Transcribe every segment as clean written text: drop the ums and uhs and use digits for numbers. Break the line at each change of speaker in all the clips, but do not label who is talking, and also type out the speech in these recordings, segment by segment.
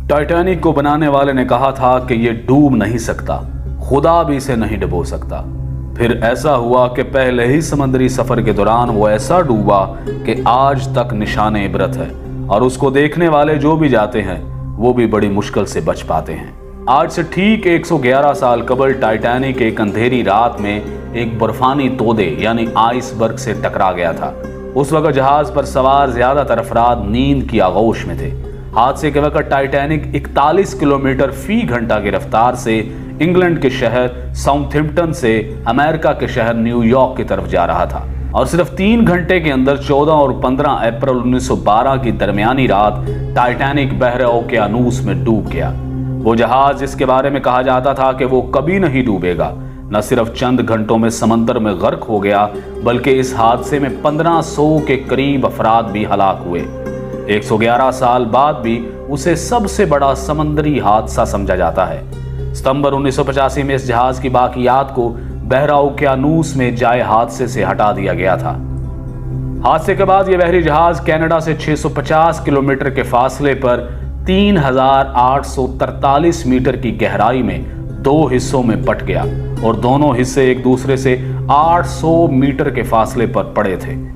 Titanic को बनाने वाले ने कहा था कि ये डूब नहीं सकता, खुदा भी इसे नहीं डुबो सकता। फिर ऐसा हुआ कि पहले ही समुद्री सफर के दौरान वो ऐसा डूबा कि आज तक निशाने इबरत है, और उसको देखने वाले जो भी जाते हैं वो भी बड़ी मुश्किल से बच पाते हैं। आज से ठीक 111 साल कबल टाइटैनिक एक अंधेरी रात में एक बर्फानी तोदे यानी आइसबर्ग से टकरा गया था। उस वक्त जहाज पर सवार ज्यादातर अफराद नींद की आगोश में थे। हादसे के वक्त टाइटैनिक 41 किलोमीटर फी घंटा की रफ्तार से इंग्लैंड के शहर साउथहैम्पटन से अमेरिका के शहर न्यूयॉर्क की तरफ जा रहा था, और सिर्फ 3 घंटे के अंदर 14 और 15 अप्रैल 1912 की दरमियानी रात टाइटैनिक बहरे ओकेयानूस में डूब गया। वो जहाज जिसके बारे में कहा जाता था कि वो कभी नहीं डूबेगा, न सिर्फ चंद घंटों में समंदर में गर्क हो गया, बल्कि इस हादसे में 1500 के करीब अफराद भी हलाक हुए। 111 साल बाद भी उसे सबसे बड़ा समंदरी हादसा समझा जाता है। सितंबर 1985 में इस जहाज की बाकियात को बहरा ओकेयानूस में जाए हादसे से हटा दिया गया था। हादसे के बाद यह बहरी जहाज कनाडा से 650 किलोमीटर के फासले पर 3843 मीटर की गहराई में 2 हिस्सों में बट गया, और दोनों हिस्से एक दूसरे से 800 मीटर के फासले पर पड़े थे।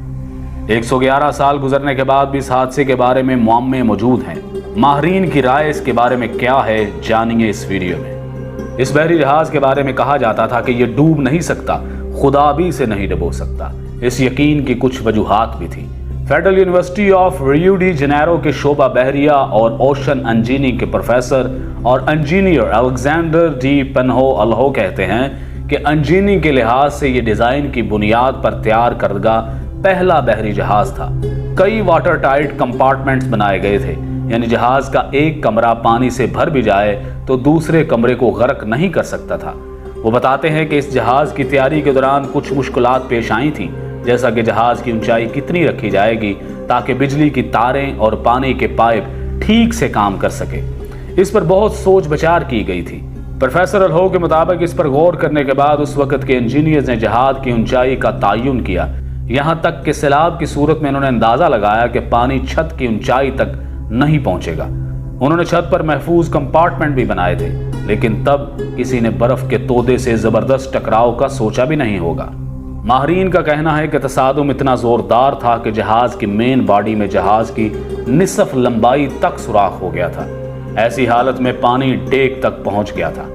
111 साल गुजरने के बाद भी इस हादसे के बारे में मुअम्मे मौजूद हैं। माहिरीन की राय इसके बारे में क्या है, जानिए इस वीडियो में। इस बहरी जहाज के बारे में कहा जाता था कि यह डूब नहीं सकता, खुदा भी इसे नहीं डुबो सकता। इस यकीन की कुछ वजूहात भी थी। Federal university of Rio de Janeiro के शोबा बहरिया और ओशन इंजीनियरिंग के प्रोफेसर और इंजीनियर अलेक्जेंडर डी पेन्हो कहते हैं कि इंजीनियरिंग के लिहाज से यह डिजाइन की बुनियाद पर तैयार करदा पहला बहरी जहाज था। कई वाटर टाइट कंपार्टमेंट्स बनाए गए थे, यानी जहाज का एक कमरा पानी से भर भी जाए तो दूसरे कमरे को गर्क नहीं कर सकता था। वो बताते हैं कि इस जहाज की तैयारी के दौरान कुछ मुश्किलात पेश आई थी, जैसा कि जहाज की ऊंचाई कितनी रखी जाएगी ताकि बिजली की तारें और पानी के पाइप ठीक से काम कर सके। इस पर बहुत सोच विचार की गई थी। प्रोफेसर अल्हो के मुताबिक इस पर गौर करने के बाद उस वक्त के इंजीनियर्स ने जहाज की ऊंचाई का तयन किया। यहाँ तक कि सैलाब की सूरत में उन्होंने अंदाजा लगाया कि पानी छत की ऊंचाई तक नहीं पहुंचेगा। उन्होंने छत पर महफूज कंपार्टमेंट भी बनाए थे, लेकिन तब किसी ने बर्फ के तोदे से जबरदस्त टकराव का सोचा भी नहीं होगा। माहिरीन का कहना है कि तसादुम इतना जोरदार था कि जहाज की मेन बॉडी में जहाज की निसफ लंबाई तक सुराख हो गया था। ऐसी हालत में पानी डेक तक पहुंच गया था।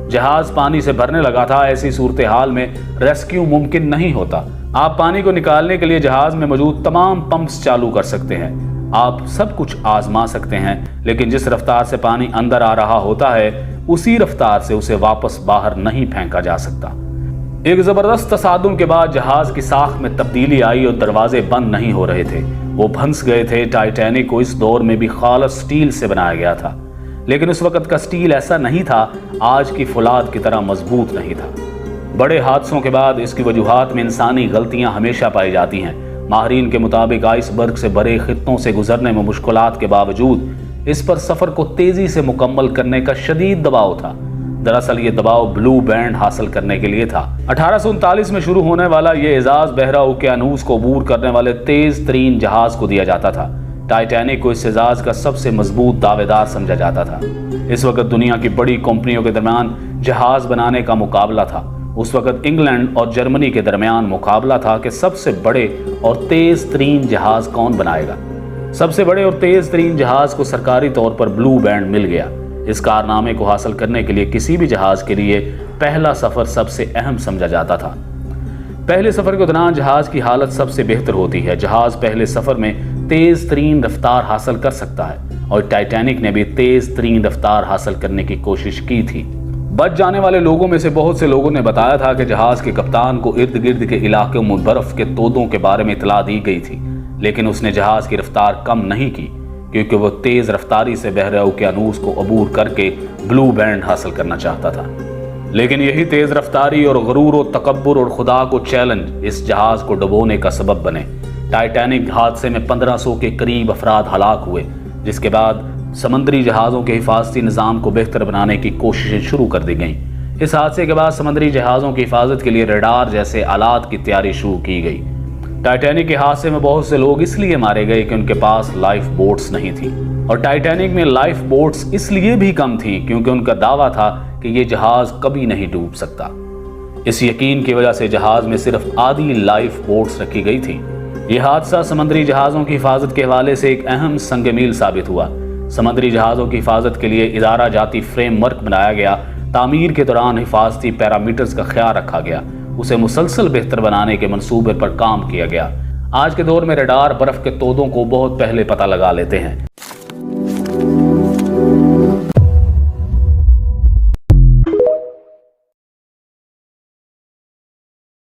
जहाज पानी से भरने लगा था। ऐसी सूरत हाल में रेस्क्यू मुमकिन नहीं होता। आप पानी को निकालने के लिए जहाज में मौजूद तमाम पंप्स चालू कर सकते हैं, आप सब कुछ आजमा सकते हैं, लेकिन जिस रफ्तार से पानी अंदर आ रहा होता है उसी रफ्तार से उसे वापस बाहर नहीं फेंका जा सकता। एक जबरदस्त तसादुम के बाद जहाज की साख में तब्दीली आई और दरवाजे बंद नहीं हो रहे थे, वो भंस गए थे। टाइटैनिक को इस दौर में भी खालस स्टील से बनाया गया था, लेकिन उस वक्त का स्टील ऐसा नहीं था, आज की फुलाद की तरह मजबूत नहीं था। बड़े हादसों के बाद इसकी वजूहात में इंसानी गलतियां हमेशा पाई जाती हैं। माहिरीन के मुताबिक आइसबर्ग से भरे खित्तों से गुजरने में मुश्किलात के बावजूद इस पर सफर को तेजी से मुकम्मल करने का शदीद दबाव था। दरअसल ये दबाव ब्लू बैंड हासिल करने के लिए था। 1839 में शुरू होने वाला ये एजाज बहरा ओकेयानूस को अबूर करने वाले तेज तरीन जहाज को दिया जाता था। टाइटैनिक को इस एजाज का सबसे मजबूत दावेदार समझा जाता था। इस वक्त दुनिया की बड़ी कंपनियों के दरमियान जहाज बनाने का मुकाबला था। उस वक्त इंग्लैंड और जर्मनी के दरमियान मुकाबला था कि सबसे बड़े और तेज तरीन जहाज कौन बनाएगा। सबसे बड़े और तेज तरीन जहाज को सरकारी तौर पर ब्लू बैंड मिल गया। इस कारनामे को हासिल करने के लिए किसी भी जहाज के लिए पहला सफर सबसे अहम समझा जाता था। पहले सफर के दौरान जहाज की हालत सबसे बेहतर होती है। जहाज पहले सफर में तेज तरीन रफ्तार हासिल कर सकता है, और टाइटैनिक ने भी तेज तरीन रफ्तार हासिल करने की कोशिश की थी। बच जाने वाले लोगों में से बहुत से लोगों ने बताया था कि जहाज के कप्तान को इर्द गिर्द के इलाके में बर्फ के तोदों के बारे में इतला दी गई थी, लेकिन उसने जहाज की रफ्तार कम नहीं की, क्योंकि वो तेज रफ्तारी से बहरे ओकेयानूस को अबूर करके ब्लू बैंड हासिल करना चाहता था। लेकिन यही तेज रफ्तारी और गरूर और तकब्बुर और खुदा को चैलेंज इस जहाज को डुबोने का सबब बने। टाइटैनिक हादसे में 1500 के करीब अफराद हलाक हुए, जिसके बाद समंदरी जहाज़ों के हिफाजती निज़ाम को बेहतर बनाने की कोशिशें शुरू कर दी गईं। इस हादसे के बाद समंदरी जहाज़ों की हिफाजत के लिए रडार जैसे आलात की तैयारी शुरू की गई। टाइटैनिक के हादसे में बहुत से लोग इसलिए मारे गए कि उनके पास लाइफ बोट्स नहीं थी, और टाइटैनिक में लाइफ बोट्स इसलिए भी कम थी क्योंकि उनका दावा था कि ये जहाज कभी नहीं डूब सकता। इस यकीन की वजह से जहाज में सिर्फ आधी लाइफ बोट्स रखी गई थी। यह हादसा समुद्री जहाज़ों की हिफाजत के हवाले से एक अहम संग-मील साबित हुआ। समुद्री जहाज़ों की हिफाजत के लिए इदारा जाती फ्रेमवर्क बनाया गया। तामीर के दौरान हिफाजती पैरामीटर्स का ख्याल रखा गया। उसे मुसलसल बेहतर बनाने के मंसूबे पर काम किया गया। आज के दौर में रडार बर्फ के तोदों को बहुत पहले पता लगा लेते हैं।